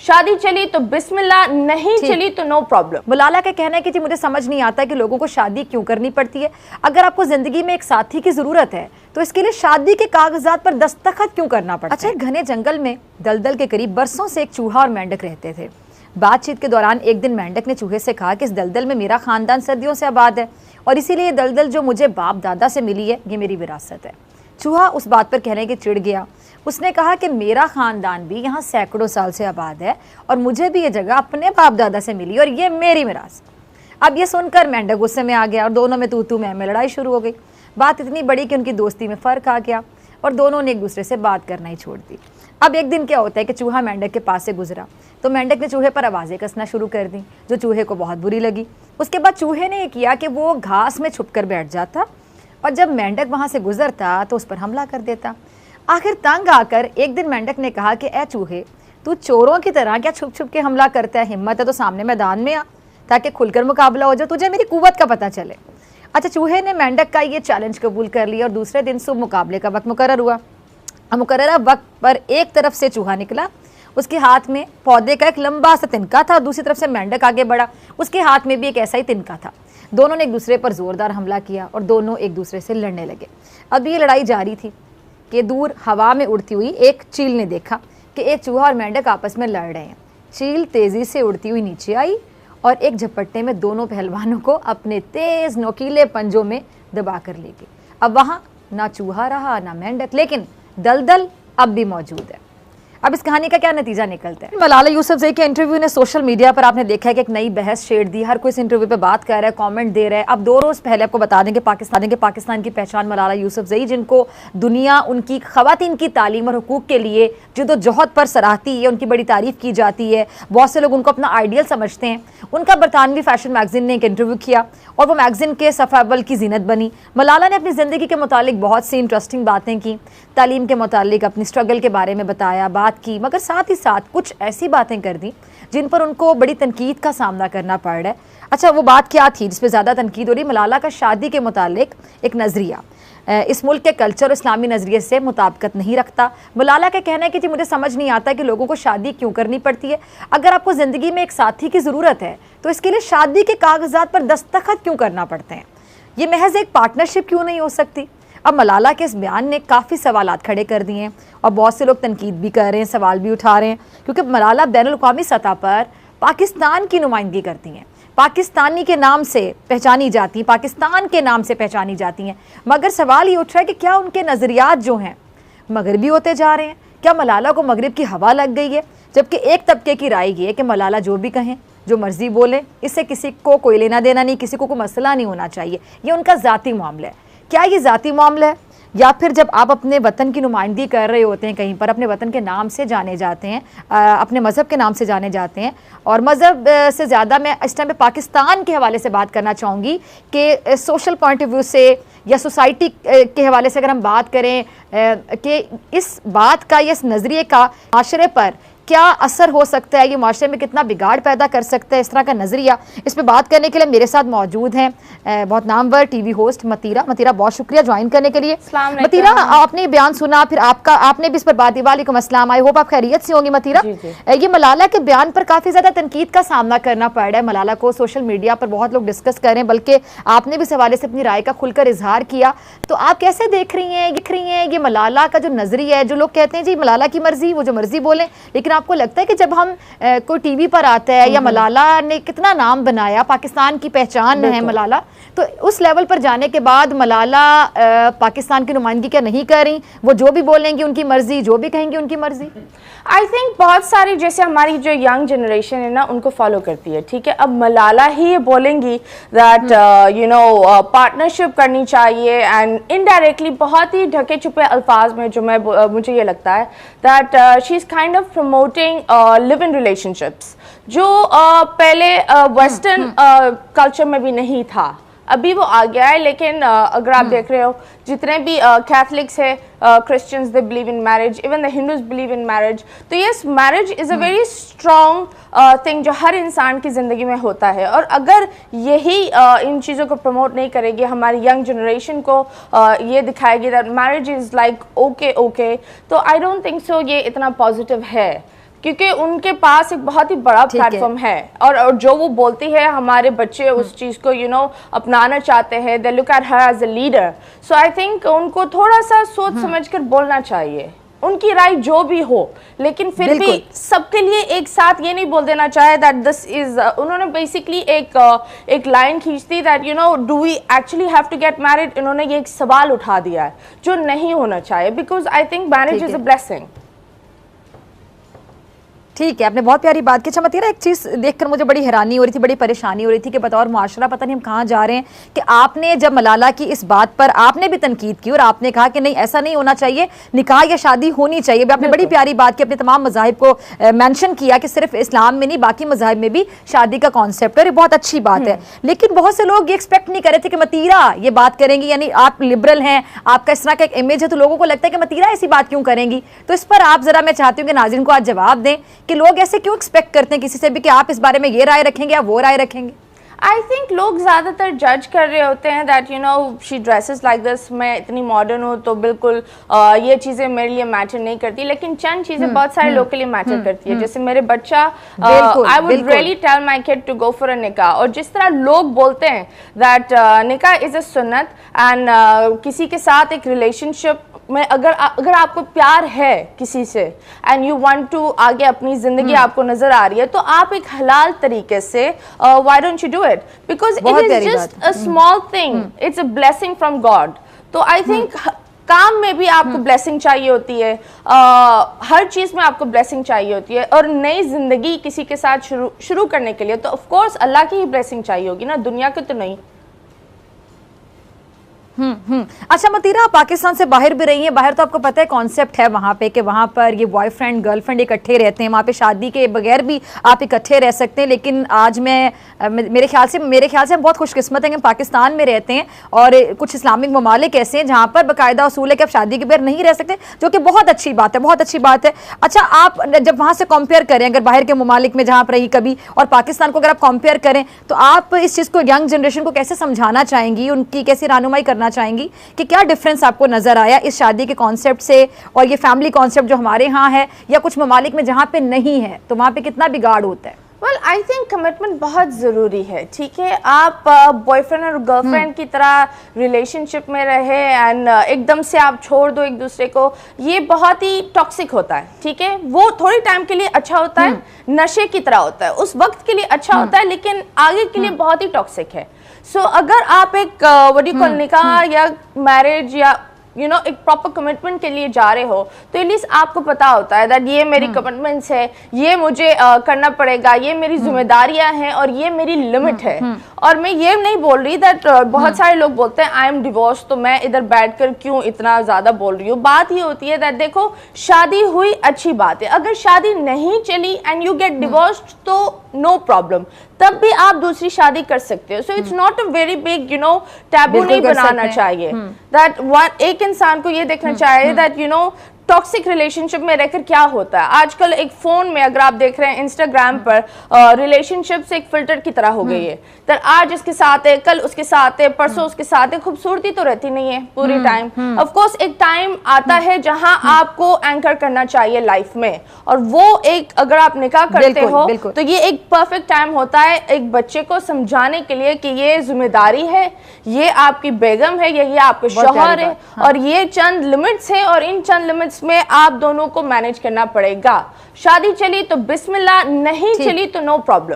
शादी चली तो बिस्मिल्लाह, नहीं चली तो नो प्रॉब्लम। मलाला का कहना है कि जी मुझे समझ नहीं आता कि लोगों को शादी क्यों करनी पड़ती है। अगर आपको जिंदगी में एक साथी की जरूरत है तो इसके लिए शादी के कागजात पर दस्तखत क्यों करना पड़ता है? अच्छा, एक घने जंगल में दलदल के करीब बरसों से एक चूहा और मेंढक रहते थे। बातचीत के दौरान एक दिन मेंढक ने चूहे से कहा कि इस दलदल में मेरा खानदान सदियों से आबाद है और इसीलिए ये दलदल जो मुझे बाप दादा से मिली है ये मेरी विरासत है। चूहा उस बात पर कहने के चिढ़ गया। उसने कहा कि मेरा खानदान भी यहाँ सैकड़ों साल से आबाद है और मुझे भी ये जगह अपने बाप दादा से मिली और ये मेरी मिरास। अब ये सुनकर मेंढक गुस्से में आ गया और दोनों में तू में लड़ाई शुरू हो गई। बात इतनी बड़ी कि उनकी दोस्ती में फ़र्क आ गया और दोनों ने एक दूसरे से बात करना ही छोड़ दी। अब एक दिन क्या होता है कि चूहा मेंढक के पास से गुजरा तो मेंढक ने चूहे पर आवाज़ें कसना शुरू कर दी जो चूहे को बहुत बुरी लगी। उसके बाद चूहे ने ये किया कि वो घास में छुप कर बैठ जाता और जब मेंढक वहाँ से गुजरता तो उस पर हमला कर देता। आखिर तंग आकर एक दिन मेंढक ने कहा कि ए चूहे, तू चोरों की तरह क्या छुप छुप के हमला करता है? हिम्मत है तो सामने मैदान में आ ताकि खुलकर मुकाबला हो जाए, तुझे मेरी कुव्वत का पता चले। अच्छा, चूहे ने मेंढक का ये चैलेंज कबूल कर लिया और दूसरे दिन सुबह मुकाबले का वक्त मुकर्रर हुआ। मुकर्ररा वक्त पर एक तरफ से चूहा निकला, उसके हाथ में पौधे का एक लंबा सा तिनका था और दूसरी तरफ से मेंढक आगे बढ़ा, उसके हाथ में भी एक ऐसा ही तिनका था। दोनों ने एक दूसरे पर जोरदार हमला किया और दोनों एक दूसरे से लड़ने लगे। अब ये लड़ाई जारी थी कि दूर हवा में उड़ती हुई एक चील ने देखा कि एक चूहा और मेंढक आपस में लड़ रहे हैं। चील तेज़ी से उड़ती हुई नीचे आई और एक झपट्टे में दोनों पहलवानों को अपने तेज़ नोकीले पंजों में दबा कर ले गई। अब वहाँ ना चूहा रहा ना मेंढक, लेकिन दलदल अब भी मौजूद है। अब इस कहानी का क्या नतीजा निकलता है? मलाला यूसुफजई के इंटरव्यू ने सोशल मीडिया पर आपने देखा है कि एक नई बहस छेड़ दी। हर कोई इस इंटरव्यू पे बात कर रहा है, कमेंट दे रहा है। अब 2 रोज़ पहले आपको बता दें कि पाकिस्तान की पहचान मलाला यूसुफजई, जिनको दुनिया उनकी ख़वातीन की तालीम और हुकूक के लिए जद्दोजहद पर सराहती है, उनकी बड़ी तारीफ़ की जाती है, बहुत से लोग उनको अपना आइडियल समझते हैं। उनका बरतानवी फैशन मैगजीन ने एक इंटरव्यू किया और वो मैगजीन के सफ़ा अव्वल की जीनत बनी। मलाला ने अपनी ज़िंदगी के मुतालिक बहुत सी इंटरेस्टिंग बातें की, तालीम के मुतालिक अपनी स्ट्रगल के बारे में बताया, बात की, मगर साथ ही साथ कुछ ऐसी बातें कर दी जिन पर उनको बड़ी तनकीद का सामना करना पड़ रहा है। अच्छा, वो बात क्या थी जिस पे ज़्यादा तनकीद हो रही? मलाला का शादी के मुतालिक एक नज़रिया इस मुल्क के कल्चर और इस्लामी नज़रिए से मुताबिकत नहीं रखता। मलाला का कहना है कि जी मुझे समझ नहीं आता कि लोगों को शादी क्यों करनी पड़ती है। अगर आपको ज़िंदगी में एक साथी की ज़रूरत है तो इसके लिए शादी के कागजात पर दस्तखत क्यों करना पड़ते हैं? ये महज एक पार्टनरशिप क्यों नहीं हो सकती? अब मलाला के इस बयान ने काफ़ी सवालात खड़े कर दिए हैं और बहुत से लोग तनकीद भी कर रहे हैं, सवाल भी उठा रहे हैं, क्योंकि मलाला बैनुल-अक़वामी सतह पर पाकिस्तान की नुमाइंदगी करती हैं, पाकिस्तानी के नाम से पहचानी जाती हैं, पाकिस्तान के नाम से पहचानी जाती हैं। मगर सवाल ये उठ रहा है कि क्या उनके नज़रियात जो हैं मगरबी होते जा रहे हैं? क्या मलाला को मगरब की हवा लग गई है? जबकि एक तबके की राय ये है कि मलाला जो भी कहें, जो मर्जी बोलें, इससे किसी को कोई लेना देना नहीं, किसी को कोई मसला नहीं होना चाहिए, ये उनका ज़ाती मामला है। क्या ये ज़ाती मामला है या फिर जब आप अपने वतन की नुमाइंदगी कर रहे होते हैं कहीं पर, अपने वतन के नाम से जाने जाते हैं, अपने मज़हब के नाम से जाने जाते हैं? और मज़हब से ज़्यादा मैं इस टाइम पे पाकिस्तान के हवाले से बात करना चाहूँगी कि सोशल पॉइंट ऑफ व्यू से या सोसाइटी के हवाले से अगर हम बात करें कि इस बात का, इस नज़रिए का माशरे पर क्या असर हो सकता है, ये माशरे में कितना बिगाड़ पैदा कर सकता है इस तरह का नज़रिया, इस पर बात करने के लिए मेरे साथ मौजूद हैं बहुत नामवर टीवी होस्ट मतीरा। मतीरा, बहुत शुक्रिया ज्वाइन करने के लिए। मतीरा, आपने बयान सुना, फिर आपने भी इस पर बात दी। वालेकुम अस्सलाम, आई होप आप खैरियत से होंगी। मतीरा, ये मलाला के बयान पर काफ़ी ज़्यादा तनकीद का सामना करना पड़ रहा है। मलाला को सोशल मीडिया पर बहुत लोग डिस्कस कर रहे हैं, बल्कि आपने भी इस हवाले से अपनी राय का खुलकर इजहार किया। तो आप कैसे देख रही हैं ये मलाला का जो नज़रिया है? जो लोग कहते हैं जी मलाला की मर्जी, वो जो मर्जी बोलें, लेकिन आपको लगता है कि जब हम कोई टीवी पर आता है या मलाला ने कितना नाम बनाया, पाकिस्तान की पहचान है मलाला, तो उस लेवल पर जाने के बाद मलाला पाकिस्तान की नुमाइंदगी क्या नहीं कर रही? वो जो भी बोलेंगी उनकी मर्जी, जो भी कहेंगी उनकी मर्जी। आई थिंक बहुत सारी, जैसे हमारी जो यंग जनरेशन है ना, उनको फॉलो करती है, ठीक है। अब मलाला ही ये बोलेंगी दैट यू नो पार्टनरशिप करनी चाहिए, एंड इनडायरेक्टली बहुत ही ढके छुपे अल्फाज में जो मुझे ये लगता है that she is kind of promoting live in relationships, जो पहले वेस्टर्न कल्चर में भी नहीं था, अभी वो आ गया है। लेकिन अगर आप देख रहे हो जितने भी कैथलिक्स है, Christians they believe in marriage, even the Hindus believe in marriage. तो yes, marriage is a very strong thing जो हर इंसान की ज़िंदगी में होता है, और अगर यही इन चीज़ों को प्रमोट नहीं करेगी, हमारी यंग जनरेशन को ये दिखाएगी that marriage is like okay, तो आई डोंट थिंक सो ये इतना पॉजिटिव है। क्योंकि उनके पास एक बहुत ही बड़ा प्लेटफॉर्म है और जो वो बोलती है हमारे बच्चे उस चीज को अपनाना चाहते हैं, they look at her as a leader. So I think उनको थोड़ा सा सोच समझकर बोलना चाहिए, उनकी राय जो भी हो, लेकिन फिर भी सबके लिए एक साथ ये नहीं बोल देना चाहिए दैट दिस इज, उन्होंने बेसिकली एक लाइन खींच दी that do we actually have to get married. इन्होंने ये एक सवाल उठा दिया है जो नहीं होना चाहिए, because I think marriage is a blessing. ठीक है, आपने बहुत प्यारी बात की। अच्छा मतीरा, एक चीज़ देखकर मुझे बड़ी हैरानी हो रही थी, बड़ी परेशानी हो रही थी कि बतौर मुआशरा पता नहीं हम कहाँ जा रहे हैं, कि आपने जब मलाला की इस बात पर आपने भी तनकीद की और आपने कहा कि नहीं ऐसा नहीं होना चाहिए, निकाह या शादी होनी चाहिए। आपने बड़ी प्यारी बात की, अपने तमाम मज़ाहिब को मेंशन किया कि सिर्फ इस्लाम में नहीं बाकी मज़ाहिब में भी शादी का कॉन्सेप्ट है, ये बहुत अच्छी बात है। लेकिन बहुत से लोग ये एक्सपेक्ट नहीं कर रहे थे कि मतीरा ये बात करेंगी, यानी आप लिबरल हैं, आपका इस तरह का एक इमेज है, तो लोगों को लगता है कि मतीरा ऐसी बात क्यों करेंगी। तो इस पर आप जरा, मैं चाहती हूँ कि नाज़रीन को आज जवाब दें कि लोग ऐसे क्यों एक्सपेक्ट करते हैं किसी से भी कि आप इस बारे में ये राय रखेंगे या वो राय रखेंगे। आई थिंक लोग ज्यादातर जज कर रहे होते हैं that she dresses like this, मैं इतनी मॉडर्न हूँ तो बिल्कुल ये चीजें मेरे लिए मैटर नहीं करती, लेकिन चंद चीजें बहुत सारे लोग के लिए मैटर करती है। जैसे मेरे बच्चा, I would really tell my kid to go for a nikah. और जिस तरह लोग बोलते हैं दैट निकाह इज अ सुन्नत एंड किसी के साथ एक रिलेशनशिप में अगर आपको प्यार है किसी से एंड यू वांट टू आगे अपनी जिंदगी आपको नजर आ रही है, तो आप एक हलाल तरीके से why don't you do it, because it is just a small thing, it's a blessing from God. तो आई थिंक काम में भी आपको ब्लेसिंग चाहिए होती है, हर चीज में आपको ब्लेसिंग चाहिए होती है, और नई जिंदगी किसी के साथ शुरू करने के लिए तो ऑफ कोर्स अल्लाह की ही ब्लेसिंग चाहिए होगी ना, दुनिया की तो नहीं। अच्छा मतीरा, आप पाकिस्तान से बाहर भी रही हैं, बाहर तो आपको पता है कॉन्सेप्ट है वहाँ पे कि वहाँ पर ये बॉयफ्रेंड गर्लफ्रेंड इकट्ठे रहते हैं, वहाँ पे शादी के बगैर भी आप इकट्ठे रह सकते हैं। लेकिन आज मेरे ख्याल से हम बहुत खुशकिस्मत हैं कि हम पाकिस्तान में रहते हैं, और कुछ इस्लामिक ममालिक ऐसे हैं जहाँ पर बाकायदा असूल है कि आप शादी के बगैर नहीं रह सकते, जो कि बहुत अच्छी बात है, बहुत अच्छी बात है। अच्छा, आप जब वहाँ से कंपेयर करें, अगर बाहर के ममालिक में जहाँ पर रही कभी और पाकिस्तान को अगर आप कंपेयर करें, तो आप इस चीज़ को यंग जनरेशन को कैसे समझाना चाहेंगी, उनकी कैसी रहनुमाई करना चाहेंगी कि क्या डिफरेंस आपको नजर आया इस शादी के कॉन्सेप्ट से और ये फैमिली कॉन्सेप्ट जो हमारे यहाँ है या कुछ ममालिक में जहाँ पे नहीं है, तो वहाँ पे कितना बिगाड़ होता है? वेल आई थिंक कमिटमेंट बहुत ज़रूरी है। ठीक है, आप बॉयफ्रेंड और गर्लफ्रेंड की तरह रिलेशनशिप में रहे एंड एकदम से आप छोड़ दो एक दूसरे को, ये बहुत ही टॉक्सिक होता है। ठीक है, वो थोड़ी टाइम के लिए अच्छा होता है, नशे की तरह होता है, उस वक्त के लिए अच्छा होता है, लेकिन आगे के लिए बहुत ही टॉक्सिक है। सो अगर आप एक निकाह या मैरिज या एक प्रॉपर कमिटमेंट के लिए जा रहे हो, तो एटलीस्ट आपको पता होता है दैट ये मेरी कमिटमेंट्स है, ये मुझे करना पड़ेगा, ये मेरी जिम्मेदारियां हैं और ये मेरी लिमिट है। और मैं ये नहीं बोल रही दैट बहुत सारे लोग बोलते हैं आई एम डिवोर्स, तो मैं इधर बैठकर क्यों इतना ज्यादा बोल रही हूँ। बात ये होती है दैट देखो, शादी हुई अच्छी बात है, अगर शादी नहीं चली एंड यू गेट डिवोर्स्ड तो नो प्रॉब्लम, तब भी आप दूसरी शादी कर सकते हो। So it's not a very big taboo नहीं बनाना चाहिए दैट एक इंसान को ये देखना चाहिए दैट टॉक्सिक रिलेशनशिप में रहकर क्या होता है। आजकल एक फोन में अगर आप देख रहे हैं इंस्टाग्राम पर रिलेशनशिप एक फिल्टर की तरह हो गई है, तो आज इसके साथ है, कल उसके साथ है, परसों उसके साथ है, खूबसूरती तो रहती नहीं है पूरी टाइम। ऑफ कोर्स एक टाइम आता है जहां आपको एंकर करना चाहिए लाइफ में, और वो एक अगर आप निकाह करते हो तो ये एक परफेक्ट टाइम होता है एक बच्चे को समझाने के लिए कि ये जिम्मेदारी है, ये आपकी बेगम है, ये आपके शौहर है, और ये चंद लिमिट्स है और इन चंद लिमिट्स में आप दोनों को मैनेज करना पड़ेगा। शादी चली तो बिस्मिल्लाह, नहीं चली तो नो प्रॉब्लम।